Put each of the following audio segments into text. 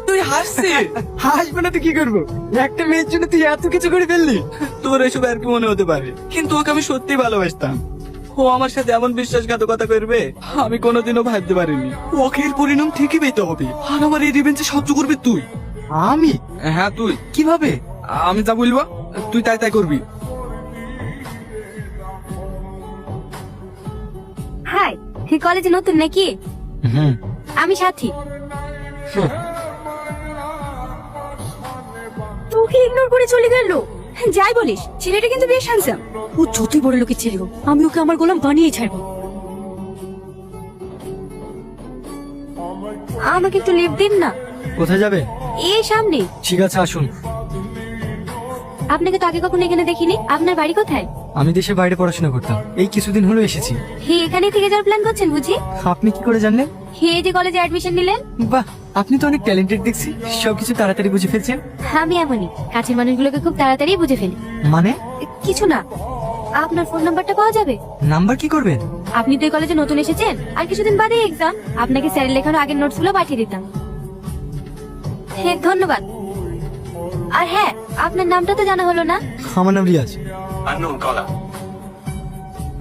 তুই হাসছিস? হাসবো না তো কি করবো? একটা মেয়ের জন্য তুই এত কিছু করে ফেললি। তোর এসব আর কি মনে হতে পারে, কিন্তু ওকে আমি সত্যি ভালোবাসতাম। ও আমার সাথে এমন বিশ্বাসঘাতকতা করবে আমি কোনোদিনও ভাবতে পারিনি। ওকে এর পরিণাম ঠিকই পেতে হবে, আর আমার এই রিভেঞ্জে সাহায্য করবি তুই। আমি? হ্যাঁ তুই। কিভাবে? আমি যা বলবো তুই তাই তাই করবি। হাই, তুই কলেজে নতুন নাকি? হুম। আমি সাথী। তোকে ইগনোর করে চলে গেল। যাই বলিস, ছেলেটা কিন্তু বেশ হ্যান্ডসাম। ও যতই বড় লোকের ছেলে হোক, আমি ওকে আমার গোলাম বানিয়ে ছাড়বো। আমাকে একটু লিফট দিন না। কোথায় যাবে? এই সামনে। ঠিক আছে, আসুন। আপনাকে তো আগে কখনো এখানে দেখিনি। আপনার বাড়ি কোথায়? আমি দেশের বাইরে পড়াশোনা করতাম, এই কিছুদিন হলো এসেছি। হে, এখানে থেকে যাওয়ার প্ল্যান করছেন বুঝি? আপনি কি করে জানলেন? হে, যে কলেজে অ্যাডমিশন নিলেন। বাহ, আপনি তো অনেক ট্যালেন্টেড দেখছি, সবকিছু তাড়াতাড়ি বুঝে ফেলছেন। আমি এমনই, কাছের মানুষগুলোকে খুব তাড়াতাড়ি বুঝে ফেলি। মানে? কিছু না। আপনার ফোন নাম্বারটা পাওয়া যাবে? নাম্বার কি করবেন? আপনি তো এই কলেজে নতুন এসেছেন, আর কিছুদিন বাদে এক্সাম। আপনাকে স্যারের লেখানো আগের নোটস গুলো পাঠিয়ে দিতাম। হ্যাঁ, ধন্যবাদ। আর হ্যাঁ, আপনার নামটা তো জানা হলো না। আমার নাম রিয়াজ।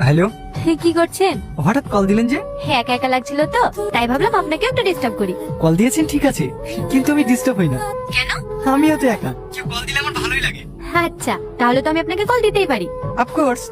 হ্যালো, হ্যাঁ, কি করছেন? হঠাৎ কল দিলেন যে? হ্যাঁ, একা একা লাগছিল তো, তাই ভাবলাম আপনাকে একটু ডিস্টার্ব করি। কল দিয়েছেন ঠিক আছে, কিন্তু আমি ডিস্টার্ব হই না। কেন? আমিও তো একা, কেউ কল দিলে আমার ভালোই লাগে। আচ্ছা, তাহলে তো আমি আপনাকে কল দিতেই পারি। অফকোর্স।